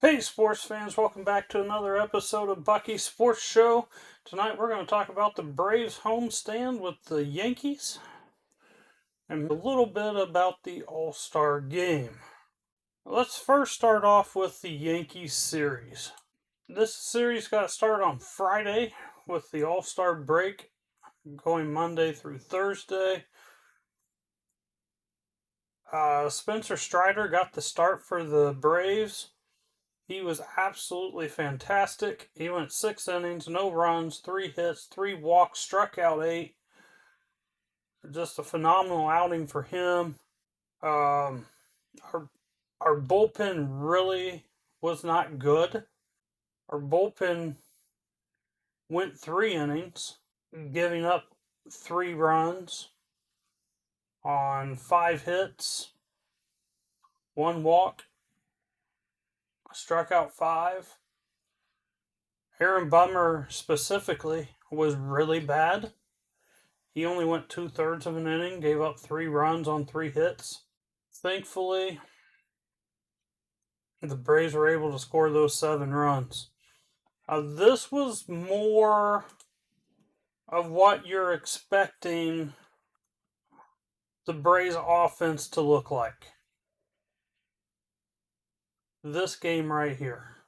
Hey, sports fans, welcome back to another episode of Bucky's Sports Show. Tonight we're going to talk about the Braves homestand with the Yankees and a little bit about the All-Star game. Let's first start off with the Yankees series. This series got started on Friday with the All-Star break going Monday through Thursday. Spencer Strider got the start for the Braves. He was absolutely fantastic. He went 6 innings, no runs, 3 hits, 3 walks, struck out 8. Just a phenomenal outing for him. Our bullpen really was not good. Our bullpen went 3 innings, giving up 3 runs on 5 hits, 1 walk, struck out 5. Aaron Bummer specifically was really bad. He only went 2/3 of an inning, gave up 3 runs on 3 hits. Thankfully, the Braves were able to score those 7 runs. This was more of what you're expecting the Braves offense to look like. This game right here.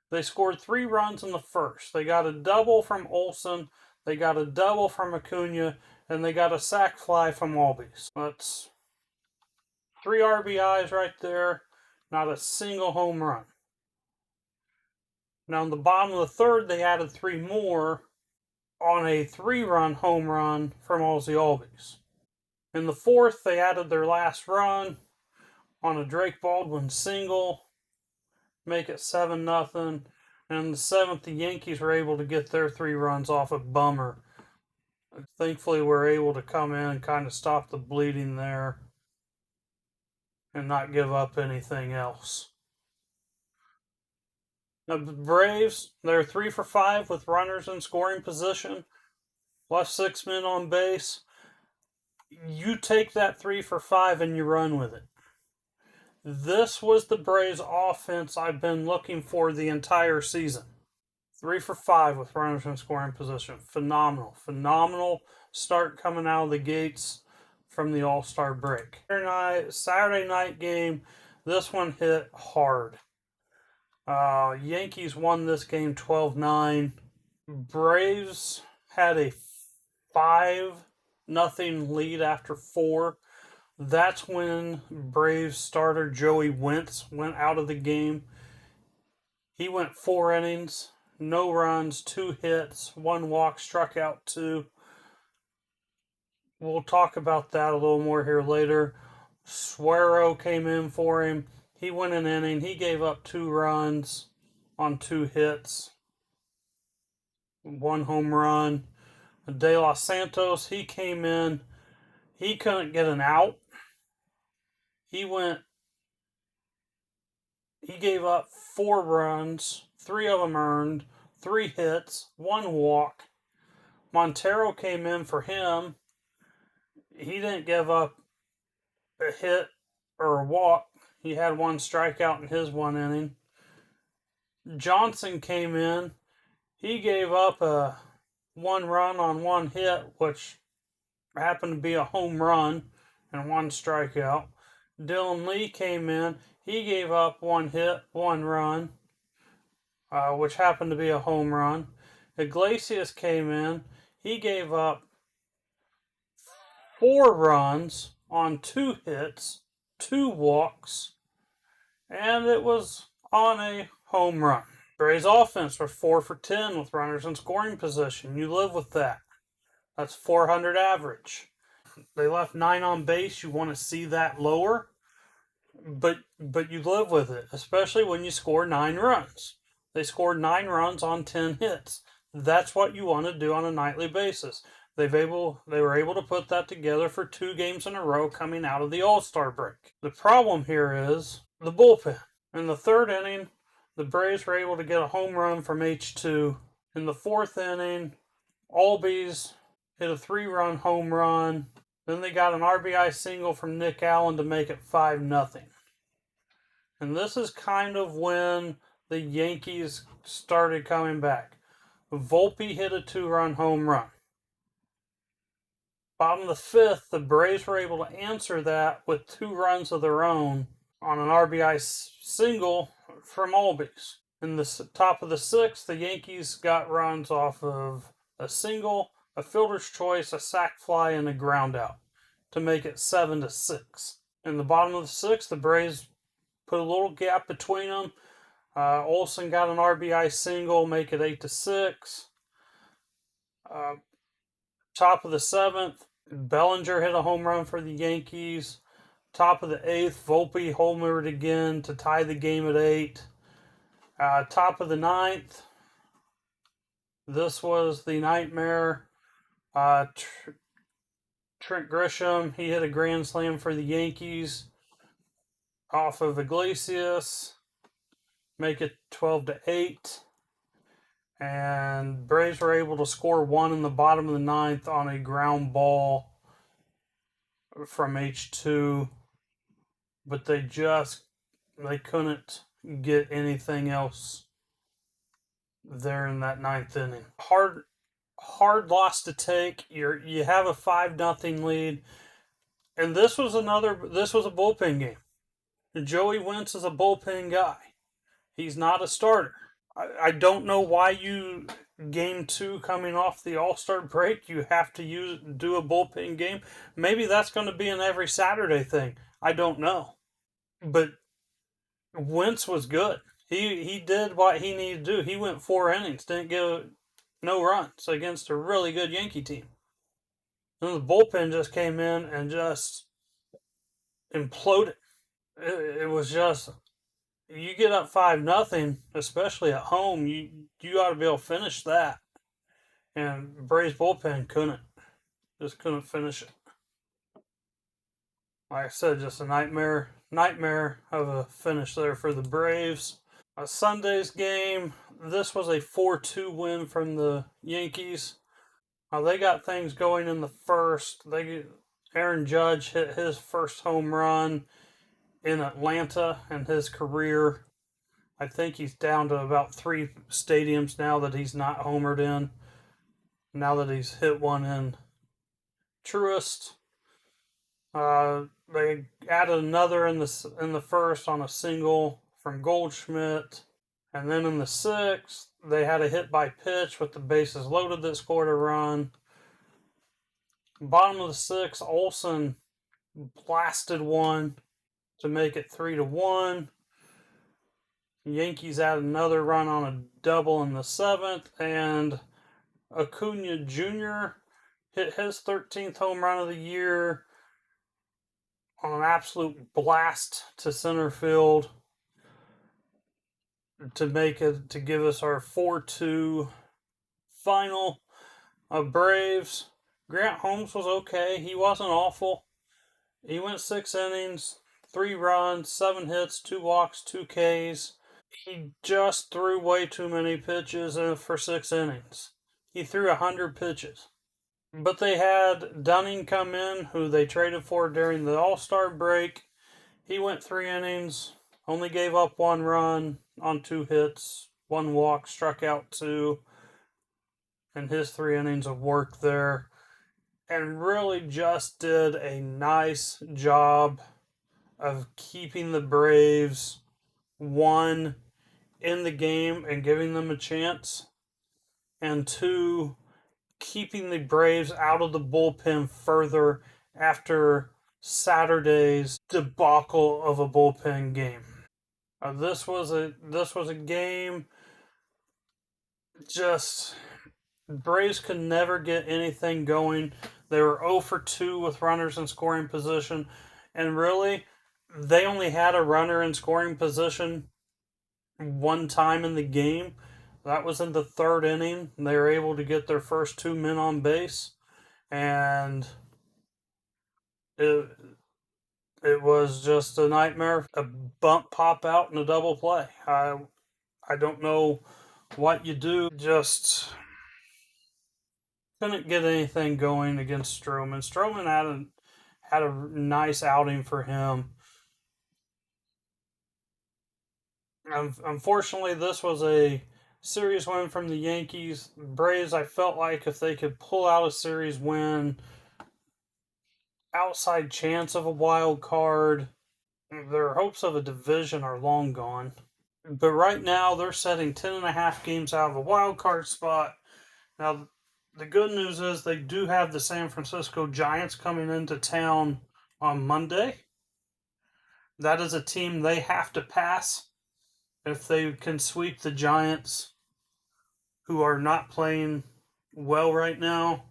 They scored 3 runs in the first. They got a double from Olsen, they got a double from Acuna, and they got a sac fly from Albies. That's 3 RBIs right there, not a single home run. Now in the bottom of the third, they added 3 more on a 3-run home run from Ozzie Albies. In the fourth, they added their last run on a Drake Baldwin single, make it 7-0. And in the seventh, the Yankees were able to get their 3 runs off of Bummer. Thankfully, we're able to come in and kind of stop the bleeding there and not give up anything else. Now, the Braves, they're 3 for 5 with runners in scoring position, left 6 men on base. You take that 3 for 5 and you run with it. This was the Braves offense I've been looking for the entire season. 3 for 5 with runners in scoring position. Phenomenal start coming out of the gates from the All-Star break. Saturday night game, this one hit hard. Yankees won this game 12-9. Braves had a 5-0 lead after 4. That's when Braves starter Joey Wentz went out of the game. He went 4 innings, no runs, 2 hits, 1 walk, struck out 2. We'll talk about that a little more here later. Suero came in for him. He went an inning. He gave up 2 runs on 2 hits, 1 home run. De Los Santos, he came in. He couldn't get an out. He gave up 4 runs, 3 of them earned, 3 hits, 1 walk. Montero came in for him. He didn't give up a hit or a walk. He had 1 strikeout in his 1 inning. Johnson came in. He gave up a 1 run on 1 hit, which happened to be a home run and 1 strikeout. Dylan Lee came in. He gave up 1 hit, 1 run, which happened to be a home run. Iglesias came in. He gave up 4 runs on 2 hits, 2 walks, and it was on a home run. Braves offense was 4 for 10 with runners in scoring position. You live with that. That's 400 average. They left 9 on base. You want to see that lower, but you live with it, especially when you score 9 runs. They scored 9 runs on 10 hits. That's what you want to do on a nightly basis. They were able to put that together for 2 games in a row coming out of the All-Star break. The problem here is the bullpen. In the 3rd inning, the Braves were able to get a home run from H2. In the 4th inning, Albies hit a 3-run home run. Then they got an RBI single from Nick Allen to make it 5-0. And this is kind of when the Yankees started coming back. Volpe hit a 2-run home run. Bottom of the fifth, the Braves were able to answer that with 2 runs of their own on an RBI single from Albies. In the top of the sixth, the Yankees got runs off of a single, a fielder's choice, a sac fly, and a ground out to make it 7-6. In the bottom of the sixth, the Braves put a little gap between them. Olson got an RBI single, make it 8-6. Top of the seventh, Bellinger hit a home run for the Yankees. Top of the eighth, Volpe homered again to tie the game at 8. Top of the ninth, this was the nightmare. Trent Grisham, he hit a grand slam for the Yankees off of Iglesias, make it 12-8. And Braves were able to score 1 in the bottom of the ninth on a ground ball from H2, but they couldn't get anything else there in that ninth inning. Hard loss to take. You have a 5-0 lead, and this was a bullpen game. Joey Wentz is a bullpen guy. He's not a starter. I don't know why game 2 coming off the All-Star break, you have to do a bullpen game. Maybe that's going to be an every Saturday thing. I don't know. But Wentz was good. He did what he needed to do. He went 4 innings, didn't give no runs against a really good Yankee team. And the bullpen just came in and just imploded. It was just, you get up 5-0, especially at home, you ought to be able to finish that. And Braves bullpen couldn't finish it. Like I said, just a nightmare of a finish there for the Braves. Sunday's game, this was a 4-2 win from the Yankees. They got things going in the first. Aaron Judge hit his first home run in Atlanta in his career. I think he's down to about 3 stadiums now that he's not homered in. Now that he's hit one in Truist. They added another in the first on a single from Goldschmidt. And then in the sixth, they had a hit by pitch with the bases loaded that scored a run. Bottom of the sixth, Olson blasted one to make it 3-1. Yankees added another run on a double in the seventh, and Acuna Jr. hit his 13th home run of the year on an absolute blast to center field to give us our 4-2 final of Braves. Grant Holmes was okay. He wasn't awful. He went 6 innings, 3 runs, 7 hits, 2 walks, 2 Ks. He just threw way too many pitches for 6 innings. He threw 100 pitches. But they had Dunning come in, who they traded for during the All-Star break. He went 3 innings, only gave up 1 run on 2 hits, 1 walk, struck out 2 in his 3 innings of work there. And really just did a nice job of keeping the Braves, 1, in the game and giving them a chance, and 2, keeping the Braves out of the bullpen further after Saturday's debacle of a bullpen game. This was a game, just Braves could never get anything going. They were 0 for 2 with runners in scoring position, and really, they only had a runner in scoring position 1 time in the game. That was in the 3rd inning. They were able to get their first 2 men on base, and it was just a nightmare. A bump pop out and a double play. I don't know what you do. Just couldn't get anything going against Stroman. Stroman had a nice outing for him. Unfortunately, this was a series win from the Yankees. Braves, I felt like if they could pull out a series win, outside chance of a wild card, their hopes of a division are long gone. But right now, they're setting 10.5 games out of a wild card spot. Now, the good news is they do have the San Francisco Giants coming into town on Monday. That is a team they have to pass if they can sweep the Giants, who are not playing well right now.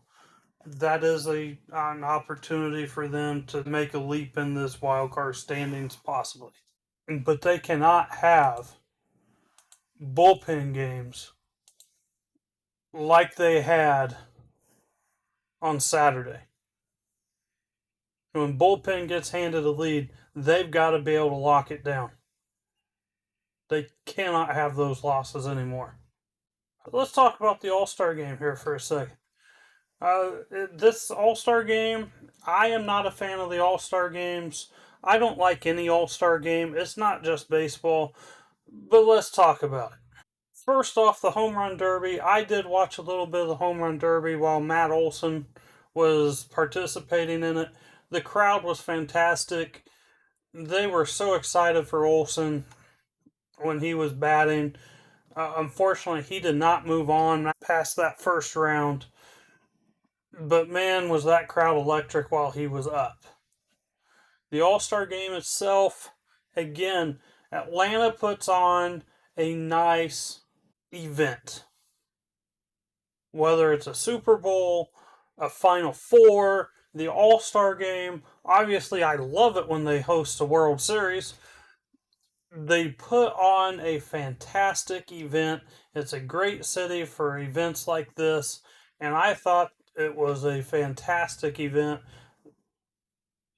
That is an opportunity for them to make a leap in this wild card standings, possibly. But they cannot have bullpen games like they had on Saturday. When bullpen gets handed a lead, they've got to be able to lock it down. They cannot have those losses anymore. Let's talk about the All-Star game here for a second. This All-Star game, I am not a fan of the All-Star games. I don't like any All-Star game. It's not just baseball. But let's talk about it. First off, the Home Run Derby. I did watch a little bit of the Home Run Derby while Matt Olson was participating in it. The crowd was fantastic. They were so excited for Olson when he was batting. Unfortunately, he did not move on past that first round. But man, was that crowd electric while he was up. The All-Star game itself, again, Atlanta puts on a nice event. Whether it's a Super Bowl, a Final Four, the All-Star game. Obviously, I love it when they host a World Series. They put on a fantastic event. It's a great city for events like this, and I thought it was a fantastic event.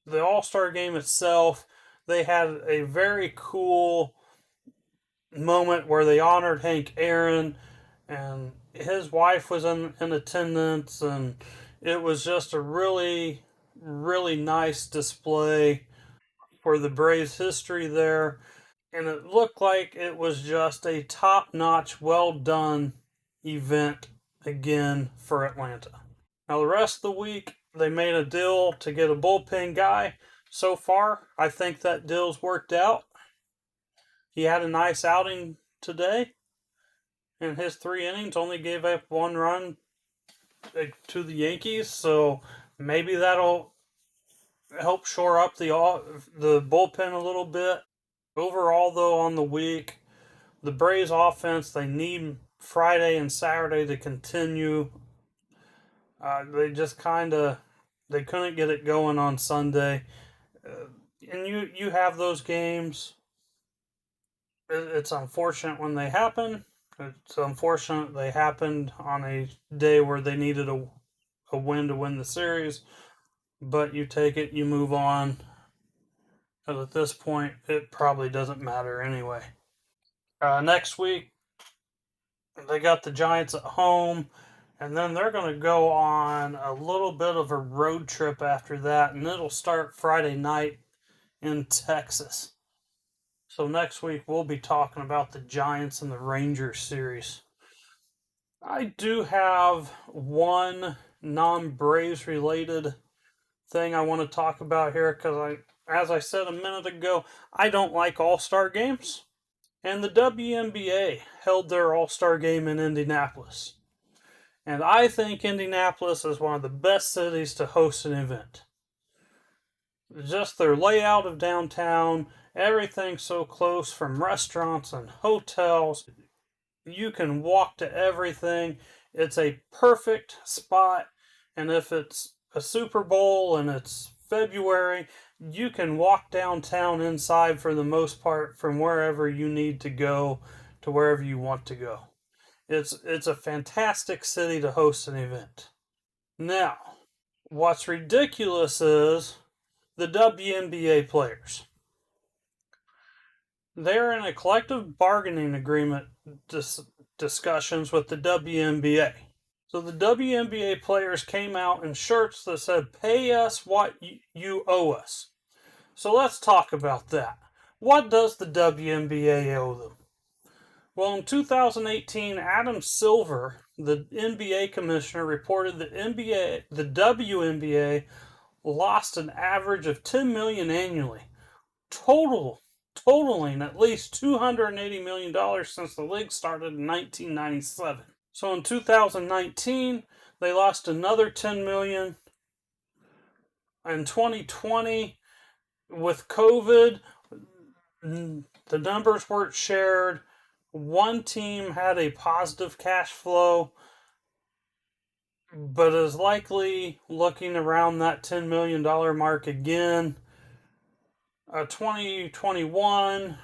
The All-Star game itself, they had a very cool moment where they honored Hank Aaron, and his wife was in attendance, and it was just a really, really nice display for the Braves' history there. And it looked like it was just a top-notch, well-done event again for Atlanta. Now, the rest of the week, they made a deal to get a bullpen guy. So far, I think that deal's worked out. He had a nice outing today. In his 3 innings, only gave up 1 run to the Yankees. So maybe that'll help shore up the bullpen a little bit. Overall, though, on the week, the Braves offense, they need Friday and Saturday to continue. They just they couldn't get it going on Sunday. And you have those games. It's unfortunate when they happen. It's unfortunate they happened on a day where they needed a win to win the series. But you take it, you move on. Because at this point, it probably doesn't matter anyway. Next week, they got the Giants at home, and then they're going to go on a little bit of a road trip after that, and it'll start Friday night in Texas. So next week, we'll be talking about the Giants and the Rangers series. I do have one non-Braves related thing I want to talk about here because as I said a minute ago, I don't like All-Star games. And the WNBA held their All-Star game in Indianapolis. And I think Indianapolis is one of the best cities to host an event. Just their layout of downtown, everything's so close from restaurants and hotels. You can walk to everything. It's a perfect spot. And if it's a Super Bowl and it's February, you can walk downtown inside for the most part from wherever you need to go to wherever you want to go. It's a fantastic city to host an event. Now, what's ridiculous is the WNBA players. They're in a collective bargaining agreement discussions with the WNBA. So the WNBA players came out in shirts that said, "Pay us what you owe us." So let's talk about that. What does the WNBA owe them? Well, in 2018, Adam Silver, the NBA commissioner, reported that the WNBA lost an average of $10 million annually, totaling at least $280 million since the league started in 1997. So in 2019, they lost another $10 million. In 2020, with COVID, the numbers weren't shared. One team had a positive cash flow, but is likely looking around that $10 million mark again. 2021,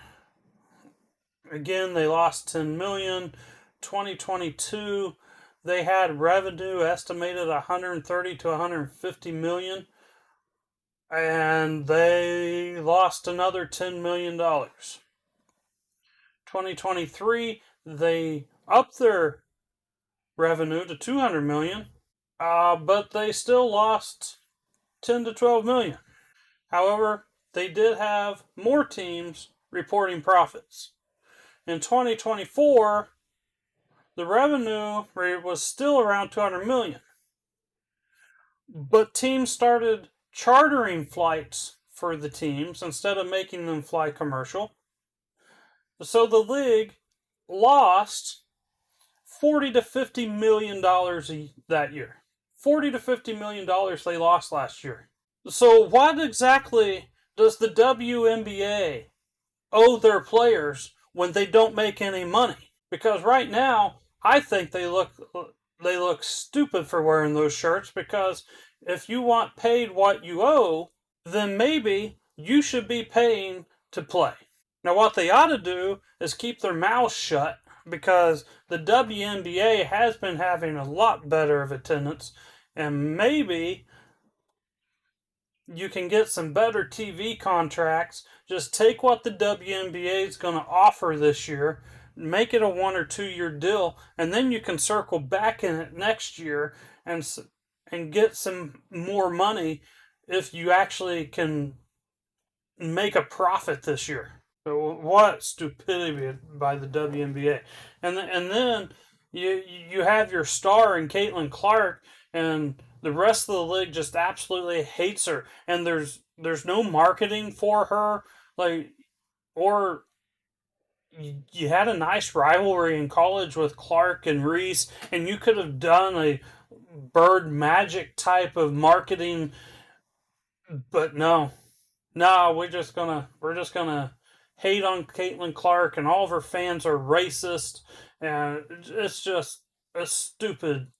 again, they lost $10 million. 2022, they had revenue estimated $130 to $150 million, and they lost another $10 million. 2023, they upped their revenue to $200 million, but they still lost $10 to $12 million. However, they did have more teams reporting profits. In 2024, the revenue rate was still around $200 million, but teams started chartering flights for the teams instead of making them fly commercial. So the league lost $40 to $50 million that year. $40 to $50 million they lost last year. So what exactly does the WNBA owe their players when they don't make any money? Because right now, I think they look stupid for wearing those shirts, because if you want paid what you owe, then maybe you should be paying to play. Now, what they ought to do is keep their mouths shut, because the WNBA has been having a lot better of attendance, and maybe you can get some better TV contracts. Just take what the WNBA is going to offer this year, make it a 1 or 2 year deal, and then you can circle back in it next year and get some more money if you actually can make a profit this year. So what stupidity by the WNBA. And then you have your star in Caitlin Clark, and the rest of the league just absolutely hates her, and there's no marketing for her. Or you had a nice rivalry in college with Clark and Reese, and you could have done a Bird Magic type of marketing, but no, we're just gonna hate on Caitlin Clark, and all of her fans are racist, and it's just a stupid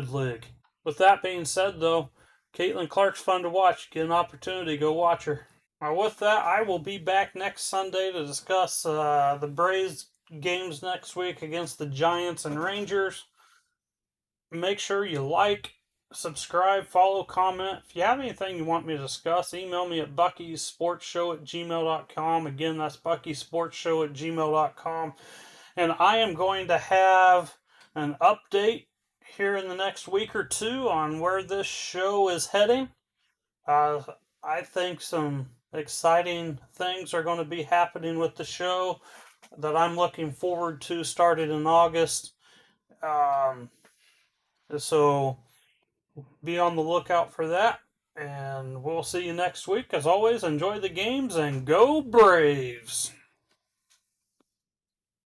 league. With that being said, though, Caitlin Clark's fun to watch. Get an opportunity, go watch her. With that, I will be back next Sunday to discuss the Braves games next week against the Giants and Rangers. Make sure you like, subscribe, follow, comment. If you have anything you want me to discuss, email me at buckysportshow@gmail.com. Again, that's buckysportshow@gmail.com. And I am going to have an update here in the next week or two on where this show is heading. I think some exciting things are going to be happening with the show that I'm looking forward to, started in August. So be on the lookout for that, and we'll see you next week. As always, enjoy the games and go Braves!